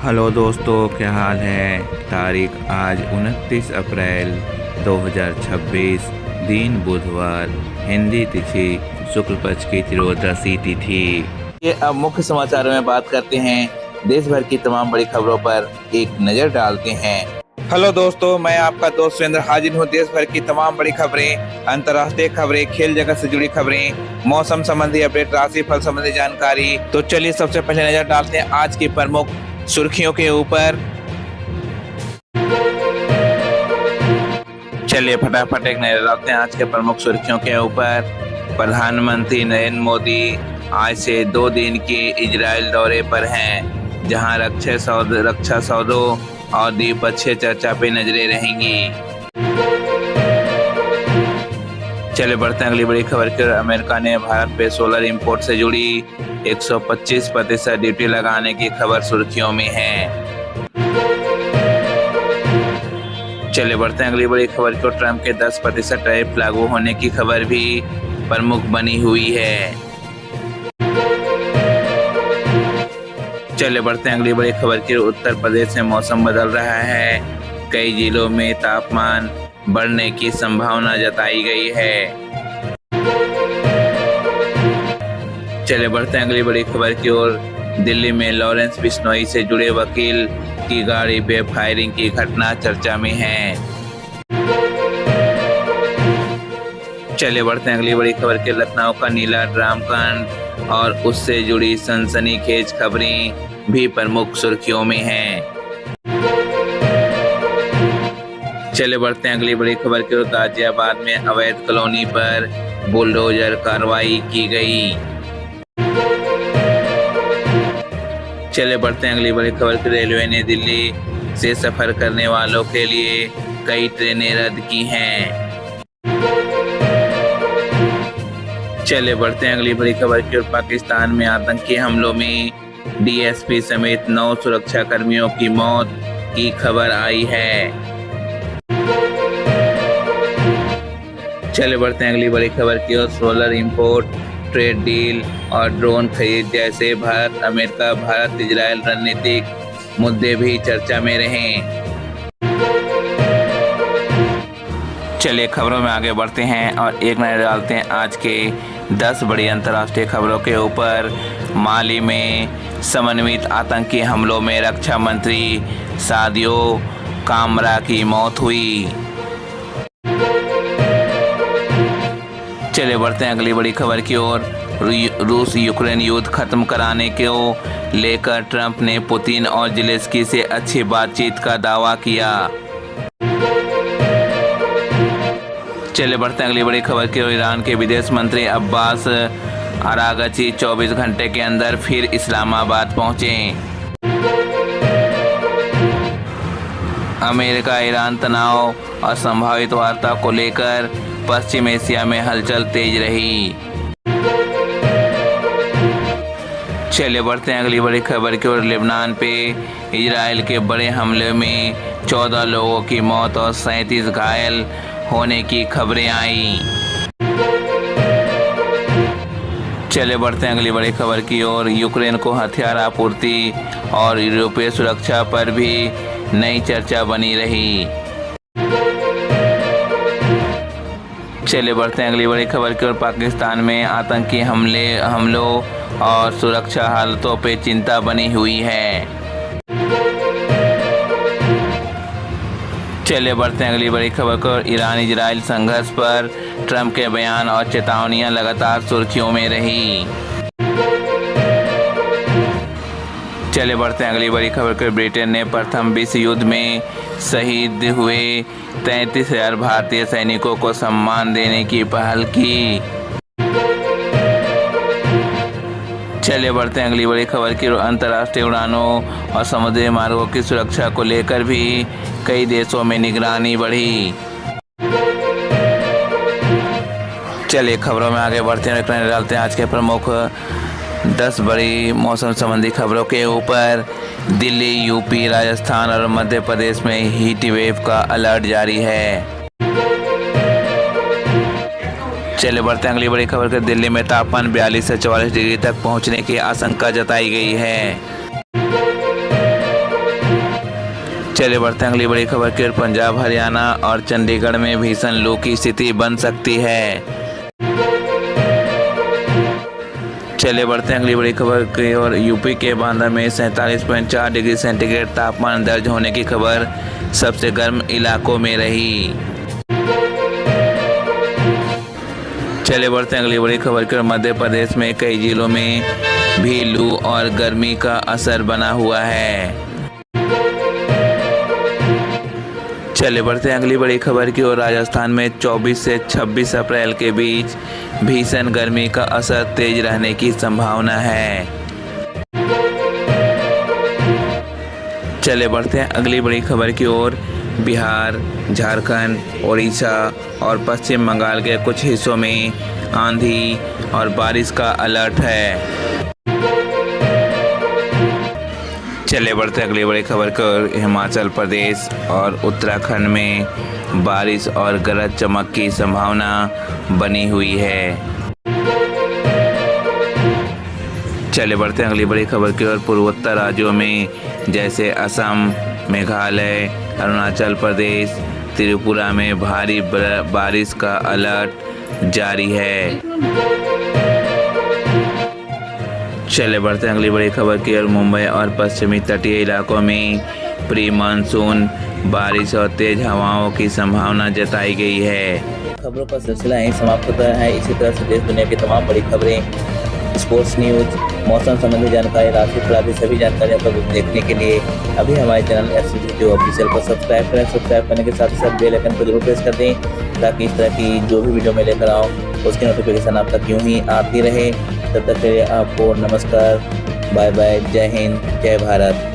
Hello दोस्तों, क्या हाल है। तारीख आज 29 अप्रैल 2026, दिन बुधवार, हिंदी तिथि शुक्ल पक्ष की त्रयोदशी तिथि। ये अब मुख्य समाचारों में बात करते हैं। देश भर की तमाम बड़ी खबरों पर एक नजर डालते हैं। हेलो दोस्तों, मैं आपका दोस्त सुरेंद्र हाजिर हूँ। देश भर की तमाम बड़ी खबरें, अंतर्राष्ट्रीय खबरें, खेल जगत से जुड़ी खबरें, मौसम संबंधी अपडेट, राशिफल संबंधी जानकारी। तो चलिए सबसे पहले नजर डालते हैं आज की प्रमुख सुर्खियों के ऊपर। चलिए फटाफट एक नजर डालते हैं आज के प्रमुख सुर्खियों के ऊपर। प्रधानमंत्री नरेंद्र मोदी आज से 2 दिन के इजराइल दौरे पर हैं, जहां रक्षा सौदों और द्विपक्षीय चर्चा पे नजरें रहेंगी। चलिए बढ़ते हैं अगली बड़ी खबर की। अमेरिका ने भारत पे सोलर इंपोर्ट से जुड़ी 125% ड्यूटी लगाने की खबर सुर्खियों में है। चलिए बढ़ते हैं अगली बड़ी खबर को। ट्रंप के 10% टैरिफ लागू होने की खबर भी प्रमुख बनी हुई है। चलिए बढ़ते हैं अगली बड़ी खबर की। उत्तर प्रदेश में मौसम बदल रहा है, कई जिलों में तापमान बढ़ने की संभावना जताई गई है। चलिए बढ़ते हैं अगली बड़ी खबर की ओर। दिल्ली में लॉरेंस बिश्नोई से जुड़े वकील की गाड़ी पे फायरिंग की घटना चर्चा में है। चलिए बढ़ते हैं अगली बड़ी खबर के। लखनऊ का नीला ड्राम कांड और उससे जुड़ी सनसनीखेज खबरें भी प्रमुख सुर्खियों में हैं। चलिए बढ़ते हैं अगली बड़ी खबर की ओर। गाजियाबाद में अवैध कॉलोनी पर बुलडोजर कार्रवाई की गई। चलिए बढ़ते हैं अगली बड़ी खबर की। रेलवे ने दिल्ली से सफर करने वालों के लिए कई ट्रेनें रद्द की हैं। चलिए बढ़ते हैं अगली बड़ी खबर की ओर। पाकिस्तान में आतंकी हमलों में डीएसपी समेत 9 सुरक्षा कर्मियों की मौत की खबर आई है। चलिए बढ़ते हैं अगली बड़ी खबर की ओर। सोलर इंपोर्ट, ट्रेड डील और ड्रोन खरीद जैसे भारत इजराइल रणनीतिक मुद्दे भी चर्चा में रहे। चलिए खबरों में आगे बढ़ते हैं और एक नजर डालते हैं आज के 10 बड़ी अंतर्राष्ट्रीय खबरों के ऊपर। माली में समन्वित आतंकी हमलों में रक्षा मंत्री सादियो कामरा की मौत हुई। चलिए बढ़ते हैं अगली बड़ी खबर की ओर। रूस यूक्रेन युद्ध खत्म कराने को लेकर ट्रंप ने पुतिन और ज़ेलेंस्की से अच्छी बातचीत का दावा किया। चलिए बढ़ते हैं अगली बड़ी खबर की ओर। ईरान के विदेश मंत्री अब्बास अरागची 24 घंटे के अंदर फिर इस्लामाबाद पहुंचे। अमेरिका ईरान तनाव और संभावित वार्ता को लेकर पश्चिम एशिया में हलचल तेज रही। चलिए बढ़ते हैं अगली बड़ी खबर की ओर। लेबनान पे इजराइल के बड़े हमले में 14 लोगों की मौत और 37 घायल होने की खबरें आई। चलिए बढ़ते हैं अगली बड़ी खबर की ओर। यूक्रेन को हथियार आपूर्ति और यूरोपीय सुरक्षा पर भी नई चर्चा बनी रही। चलिए बढ़ते हैं अगली बड़ी खबर की ओर। पाकिस्तान में आतंकी हमलों और सुरक्षा हालतों पे चिंता बनी हुई है। चलिए बढ़ते हैं अगली बड़ी खबर को। ईरान इजराइल संघर्ष पर ट्रंप के बयान और चेतावनियां लगातार सुर्खियों में रही। चलिए बढ़ते हैं अगली बड़ी खबर को। ब्रिटेन ने प्रथम विश्व युद्ध में शहीद हुए 33,000 भारतीय सैनिकों को सम्मान देने की पहल की। चलिए बढ़ते हैं अगली बड़ी खबर की। अंतर्राष्ट्रीय उड़ानों और समुद्री मार्गों की सुरक्षा को लेकर भी कई देशों में निगरानी बढ़ी। चलिए खबरों में आगे बढ़ते हैं। डालते हैं आज के प्रमुख 10 बड़ी मौसम संबंधी खबरों के ऊपर। दिल्ली, यूपी, राजस्थान और मध्य प्रदेश में हीट वेव का अलर्ट जारी है। चलिए बढ़ते हैं अगली बड़ी खबर के। दिल्ली में तापमान 42 से 44 डिग्री तक पहुंचने की आशंका जताई गई है। चले बढ़ते हैं अगली बड़ी खबर की ओर। पंजाब, हरियाणा और चंडीगढ़ में भीषण लू की स्थिति बन सकती है। चले बढ़ते हैं अगली बड़ी खबर की ओर। यूपी के बांदा में 47.4 डिग्री सेंटीग्रेड तापमान दर्ज होने की खबर सबसे गर्म इलाकों में रही। चले बढ़ते हैं अगली बड़ी खबर की ओर। मध्य प्रदेश में कई जिलों में भी लू और गर्मी का असर बना हुआ है। चले बढ़ते हैं अगली बड़ी खबर की ओर। राजस्थान में 24 से 26 अप्रैल के बीच भीषण गर्मी का असर तेज रहने की संभावना है। चले बढ़ते हैं अगली बड़ी खबर की ओर। बिहार, झारखंड, उड़ीसा और पश्चिम बंगाल के कुछ हिस्सों में आंधी और बारिश का अलर्ट है। चले बढ़ते अगली बड़ी खबर कर। हिमाचल प्रदेश और उत्तराखंड में बारिश और गरज चमक की संभावना बनी हुई है। चले बढ़ते हैं अगली बड़ी खबर की ओर। पूर्वोत्तर राज्यों में जैसे असम, मेघालय, अरुणाचल प्रदेश, त्रिपुरा में भारी बारिश का अलर्ट जारी है। चले बढ़ते हैं अगली बड़ी खबर की ओर। मुंबई और पश्चिमी तटीय इलाकों में प्री मानसून बारिश और तेज हवाओं की संभावना जताई गई है। खबरों का सिलसिला यहीं समाप्त होता है। इसी तरह से देश दुनिया की तमाम बड़ी खबरें, स्पोर्ट्स न्यूज, मौसम संबंधी जानकारी, राशि प्राप्ति सभी जानकारियों को देखने के लिए अभी हमारे चैनल SCG ऑफिशियल को सब्सक्राइब करें। सब्सक्राइब करने के साथ ही साथ बेल आइकन को जरूर प्रेस कर दें ताकि इस तरह की जो भी वीडियो मैं लेकर आऊँ उसकी नोटिफिकेशन आप तक यूँ ही आती रहे। तब तक के लिए आपको नमस्कार, बाय बाय, जय हिंद, जय भारत।